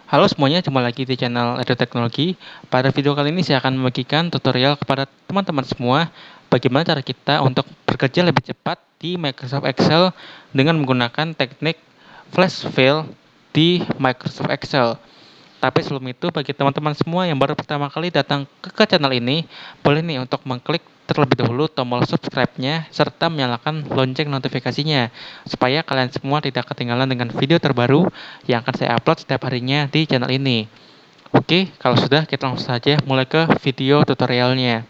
Halo semuanya, jumpa lagi di channel Edu Teknologi. Pada video kali ini saya akan membagikan tutorial kepada teman-teman semua bagaimana cara kita untuk bekerja lebih cepat di Microsoft Excel dengan menggunakan teknik flash fill di Microsoft Excel. Tapi sebelum itu, bagi teman-teman semua yang baru pertama kali datang ke channel ini, boleh nih untuk mengklik terlebih dahulu tombol subscribe-nya serta menyalakan lonceng notifikasinya supaya kalian semua tidak ketinggalan dengan video terbaru yang akan saya upload setiap harinya di channel ini. Oke, kalau sudah kita langsung saja mulai ke video tutorialnya.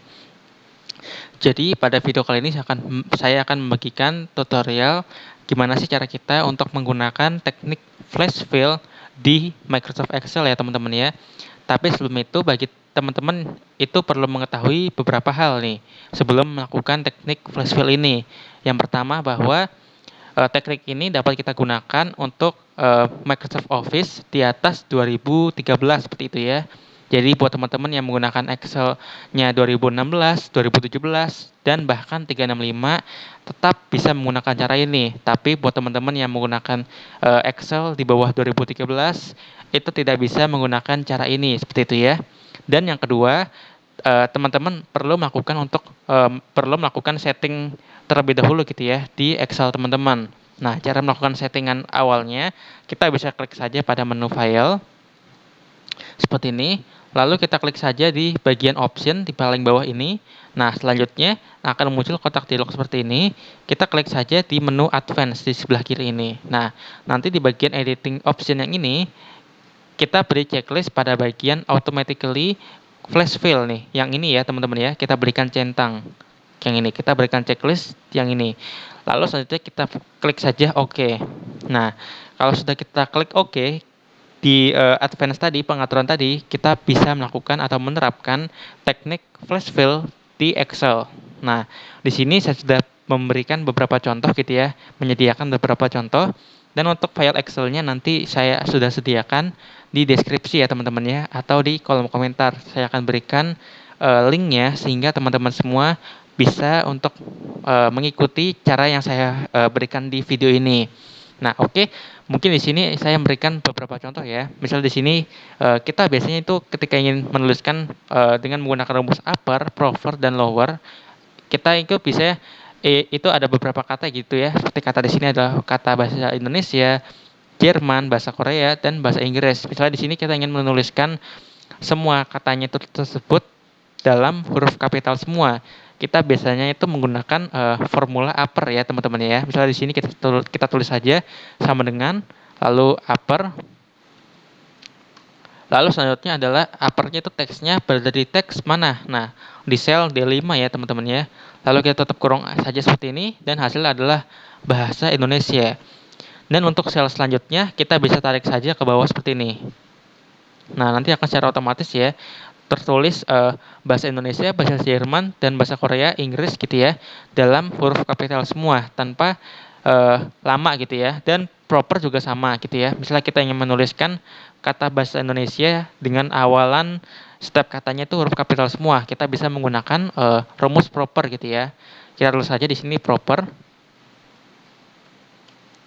Jadi pada video kali ini saya akan membagikan tutorial gimana sih cara kita untuk menggunakan teknik flash fill di Microsoft Excel ya teman-teman ya. Tapi sebelum itu bagi teman-teman itu perlu mengetahui beberapa hal nih sebelum melakukan teknik flash fill ini. Yang pertama bahwa teknik ini dapat kita gunakan untuk Microsoft Office di atas 2013 seperti itu ya. Jadi buat teman-teman yang menggunakan Excel-nya 2016, 2017, dan bahkan 365 tetap bisa menggunakan cara ini. Tapi buat teman-teman yang menggunakan Excel di bawah 2013 itu tidak bisa menggunakan cara ini seperti itu ya. Dan yang kedua, teman-teman perlu melakukan setting terlebih dahulu gitu ya di Excel teman-teman. Nah, cara melakukan settingan awalnya kita bisa klik saja pada menu file seperti ini. Lalu kita klik saja di bagian option di paling bawah ini. Nah, selanjutnya akan muncul kotak dialog seperti ini. Kita klik saja di menu advance di sebelah kiri ini. Nah, nanti di bagian editing option yang ini kita beri checklist pada bagian automatically flash fill nih. Yang ini ya teman-teman ya, kita berikan centang. Yang ini kita berikan checklist yang ini. Lalu selanjutnya kita klik saja OK. Nah, kalau sudah kita klik OK di advance tadi, pengaturan tadi, kita bisa melakukan atau menerapkan teknik flash fill di Excel. Nah, di sini saya sudah memberikan beberapa contoh gitu ya, menyediakan beberapa contoh. Dan untuk file Excel-nya nanti saya sudah sediakan di deskripsi ya teman-teman ya, atau di kolom komentar. Saya akan berikan linknya sehingga teman-teman semua bisa untuk mengikuti cara yang saya berikan di video ini. Nah, oke. Mungkin di sini saya memberikan beberapa contoh ya. Misal di sini kita biasanya itu ketika ingin menuliskan dengan menggunakan rumus upper, proper, dan lower, kita itu bisa itu ada beberapa kata gitu ya. Seperti kata di sini adalah kata bahasa Indonesia, Jerman, bahasa Korea, dan bahasa Inggris. Misalnya di sini kita ingin menuliskan semua katanya itu tersebut dalam huruf kapital semua. Kita biasanya itu menggunakan formula upper ya teman-teman ya. Misalnya di sini kita tulis saja sama dengan lalu upper. Lalu selanjutnya adalah uppernya itu teksnya berada di teks mana? Nah, di sel D5 ya teman-teman ya. Lalu kita tutup kurung saja seperti ini dan hasilnya adalah bahasa Indonesia. Dan untuk sel selanjutnya kita bisa tarik saja ke bawah seperti ini. Nah, nanti akan secara otomatis ya tertulis bahasa Indonesia, bahasa Jerman, dan bahasa Korea, Inggris gitu ya dalam huruf kapital semua tanpa lama gitu ya. Dan proper juga sama gitu ya. Misalnya kita ingin menuliskan kata bahasa Indonesia dengan awalan setiap katanya itu huruf kapital semua, kita bisa menggunakan rumus proper gitu ya. Kita tulis saja di sini proper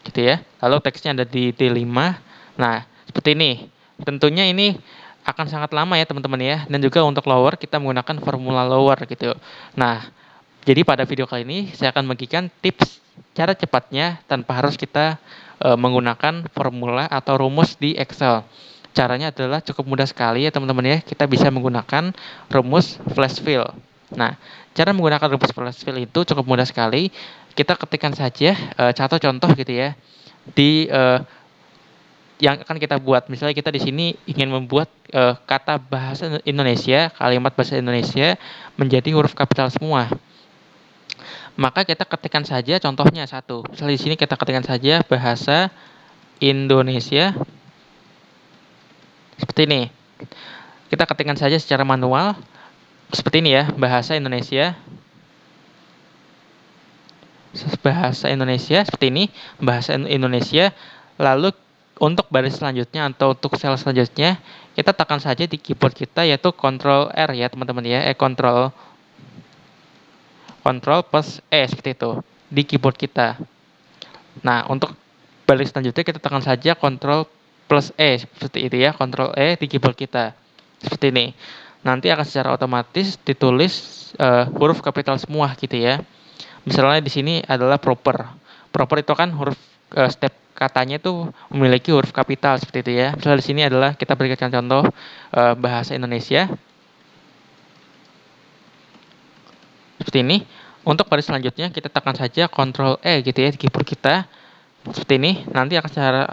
gitu ya. Lalu teksnya ada di D5. Nah, seperti ini. Tentunya ini akan sangat lama ya teman-teman ya. Dan juga untuk lower kita menggunakan formula lower gitu. Nah, jadi pada video kali ini saya akan bagikan tips cara cepatnya tanpa harus kita menggunakan formula atau rumus di Excel. Caranya adalah cukup mudah sekali ya teman-teman ya. Kita bisa menggunakan rumus flash fill. Nah, cara menggunakan rumus flash fill itu cukup mudah sekali. Kita ketikkan saja contoh gitu ya di yang akan kita buat. Misalnya kita di sini ingin membuat kata bahasa Indonesia, kalimat bahasa Indonesia menjadi huruf kapital semua. Maka kita ketikkan saja contohnya satu. Misalnya di sini kita ketikkan saja bahasa Indonesia seperti ini. Kita ketikkan saja secara manual seperti ini ya, bahasa Indonesia. Bahasa Indonesia seperti ini, bahasa Indonesia. Lalu untuk baris selanjutnya atau untuk sel selanjutnya kita tekan saja di keyboard kita yaitu Ctrl R ya teman-teman ya, Ctrl plus E seperti itu di keyboard kita. Nah, untuk baris selanjutnya kita tekan saja Ctrl plus E seperti itu ya, Ctrl E di keyboard kita. Seperti ini. Nanti akan secara otomatis ditulis huruf kapital semua gitu ya. Misalnya di sini adalah proper. Proper itu kan huruf setiap katanya itu memiliki huruf kapital seperti itu ya. Misalnya di sini adalah kita berikan contoh bahasa Indonesia. Seperti ini. Untuk baris selanjutnya kita tekan saja Ctrl E gitu ya di keyboard kita. Seperti ini. Nanti akan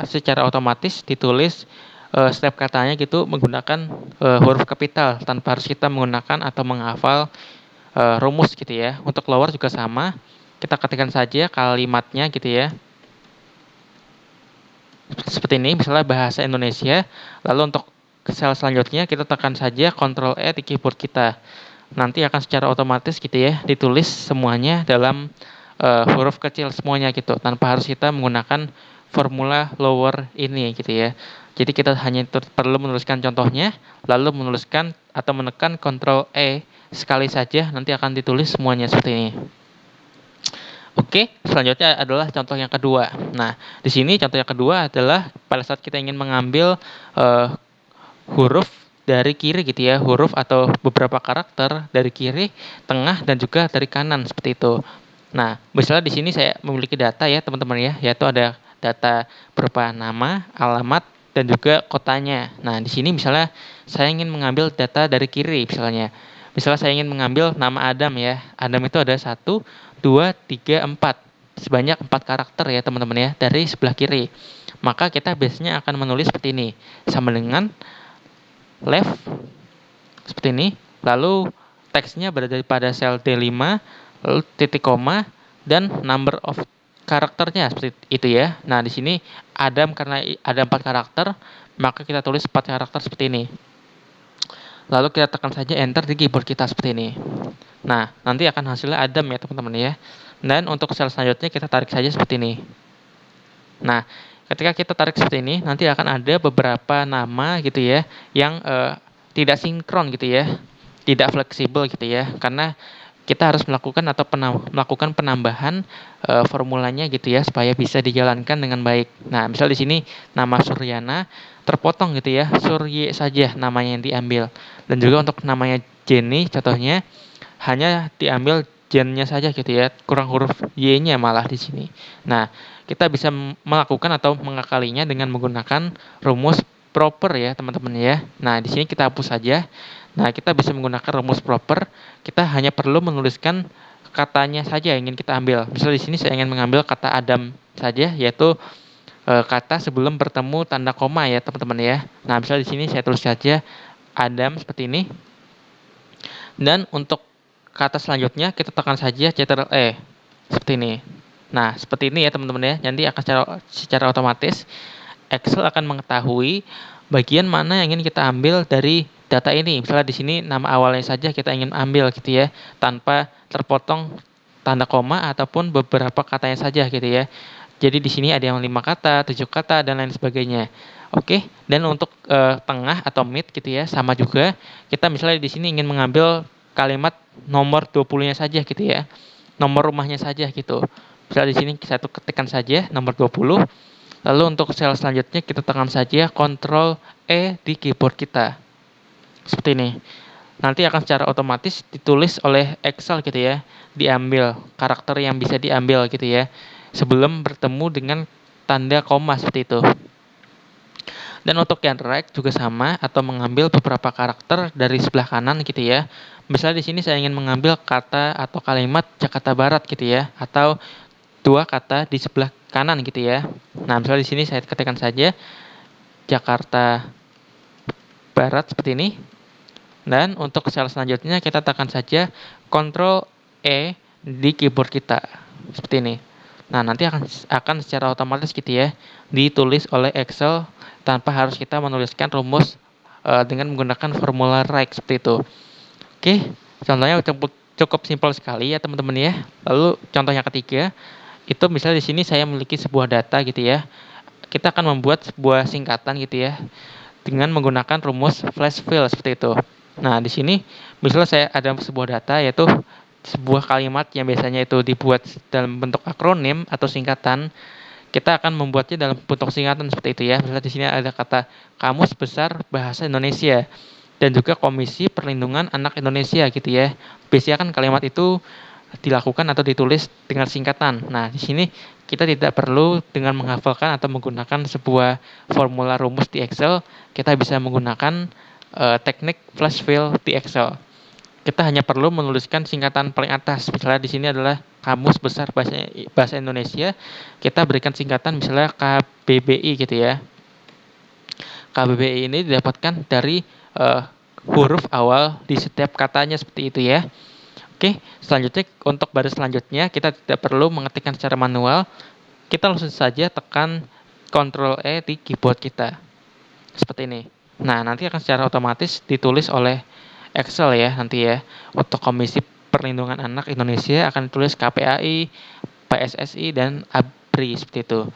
secara otomatis ditulis setiap katanya gitu menggunakan huruf kapital tanpa harus kita menggunakan atau menghafal rumus gitu ya. Untuk lower juga sama. Kita ketikkan saja kalimatnya gitu ya. Seperti ini, misalnya bahasa Indonesia. Lalu untuk sel selanjutnya kita tekan saja Ctrl E di keyboard kita. Nanti akan secara otomatis gitu ya ditulis semuanya dalam huruf kecil semuanya gitu tanpa harus kita menggunakan formula lower ini gitu ya. Jadi kita hanya perlu menuliskan contohnya lalu menuliskan atau menekan Ctrl E sekali saja nanti akan ditulis semuanya seperti ini. Oke, selanjutnya adalah contoh yang kedua. Nah, di sini contoh yang kedua adalah pada saat kita ingin mengambil huruf dari kiri gitu ya, huruf atau beberapa karakter dari kiri, tengah, dan juga dari kanan seperti itu. Nah, misalnya di sini saya memiliki data ya teman-teman ya, yaitu ada data berupa nama, alamat, dan juga kotanya. Nah, di sini misalnya saya ingin mengambil data dari kiri misalnya. Misalnya saya ingin mengambil nama Adam ya. Adam itu ada 1, 2, 3, 4. Sebanyak 4 karakter ya teman-teman ya, dari sebelah kiri. Maka kita biasanya akan menulis seperti ini. Sama dengan left seperti ini, lalu teksnya berada pada sel D5, lalu titik koma dan number of karakternya seperti itu ya. Nah, di sini Adam karena ada 4 karakter, maka kita tulis 4 karakter seperti ini. Lalu kita tekan saja enter di keyboard kita seperti ini. Nah, nanti akan hasilnya Adam ya teman-teman ya. Dan untuk sel selanjutnya kita tarik saja seperti ini. Nah, ketika kita tarik seperti ini, nanti akan ada beberapa nama gitu ya yang tidak sinkron gitu ya, tidak fleksibel gitu ya, karena kita harus melakukan atau melakukan penambahan formulanya gitu ya supaya bisa dijalankan dengan baik. Nah, misal di sini nama Suryana terpotong gitu ya, Surye saja namanya yang diambil. Dan juga untuk namanya Jenny contohnya hanya diambil Jen-nya saja gitu ya, kurang huruf Y-nya malah di sini. Nah, kita bisa melakukan atau mengakalinya dengan menggunakan rumus proper ya teman-teman ya. Nah, di sini kita hapus saja. Nah, kita bisa menggunakan rumus proper. Kita hanya perlu menuliskan katanya saja yang ingin kita ambil. Misal di sini saya ingin mengambil kata Adam saja, yaitu kata sebelum bertemu tanda koma ya teman-teman ya. Nah, misal di sini saya tulis saja Adam seperti ini. Dan untuk kata selanjutnya kita tekan saja Ctrl E seperti ini. Nah, seperti ini ya teman-teman ya. Nanti akan secara otomatis Excel akan mengetahui bagian mana yang ingin kita ambil dari data ini. Misalnya di sini nama awalnya saja kita ingin ambil gitu ya, tanpa terpotong tanda koma ataupun beberapa katanya saja gitu ya. Jadi di sini ada yang 5 kata, 7 kata dan lain sebagainya. Oke, dan untuk tengah atau mid gitu ya, sama juga. Kita misalnya di sini ingin mengambil kalimat nomor 20-nya saja gitu ya. Nomor rumahnya saja gitu. Misalnya di sini satu ketikkan saja nomor 20. Lalu untuk sel selanjutnya kita tekan saja Ctrl E di keyboard kita. Seperti ini. Nanti akan secara otomatis ditulis oleh Excel gitu ya. Diambil karakter yang bisa diambil gitu ya. Sebelum bertemu dengan tanda koma seperti itu. Dan untuk yang right juga sama atau mengambil beberapa karakter dari sebelah kanan gitu ya. Misalnya di sini saya ingin mengambil kata atau kalimat Jakarta Barat gitu ya, atau 2 kata di sebelah kanan gitu ya. Nah, misalnya di sini saya ketikkan saja Jakarta Barat seperti ini. Dan untuk sel selanjutnya kita tekan saja Ctrl E di keyboard kita seperti ini. Nah, nanti akan secara otomatis gitu ya ditulis oleh Excel tanpa harus kita menuliskan rumus dengan menggunakan formula right seperti itu. Oke, contohnya cukup simpel sekali ya teman-teman ya. Lalu contoh yang ketiga, itu misalnya di sini saya memiliki sebuah data gitu ya. Kita akan membuat sebuah singkatan gitu ya dengan menggunakan rumus flash fill seperti itu. Nah, di sini misalnya saya ada sebuah data yaitu sebuah kalimat yang biasanya itu dibuat dalam bentuk akronim atau singkatan. kita akan membuatnya dalam bentuk singkatan seperti itu ya. Misalnya di sini ada kata Kamus Besar Bahasa Indonesia dan juga Komisi Perlindungan Anak Indonesia gitu ya. Biasanya kan kalimat itu dilakukan atau ditulis dengan singkatan. Nah, di sini kita tidak perlu dengan menghafalkan atau menggunakan sebuah formula rumus di Excel, kita bisa menggunakan teknik flash fill di Excel. Kita hanya perlu menuliskan singkatan paling atas. Misalnya di sini adalah Kamus Besar Bahasa Indonesia. Kita berikan singkatan misalnya KBBI gitu ya. KBBI ini didapatkan dari huruf awal di setiap katanya seperti itu ya. Oke, selanjutnya untuk baris selanjutnya kita tidak perlu mengetikkan secara manual. Kita langsung saja tekan Ctrl E di keyboard kita. Seperti ini. Nah, nanti akan secara otomatis ditulis oleh Excel ya nanti ya. Untuk Komisi Perlindungan Anak Indonesia akan ditulis KPAI, PSSI, dan ABRI seperti itu.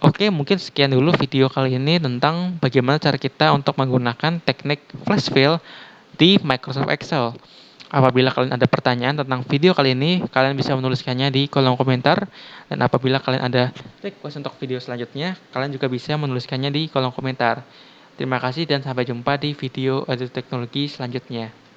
Oke, mungkin sekian dulu video kali ini tentang bagaimana cara kita untuk menggunakan teknik flash fill di Microsoft Excel. Apabila kalian ada pertanyaan tentang video kali ini, kalian bisa menuliskannya di kolom komentar. Dan apabila kalian ada request untuk video selanjutnya, kalian juga bisa menuliskannya di kolom komentar. Terima kasih dan sampai jumpa di video Edu Teknologi selanjutnya.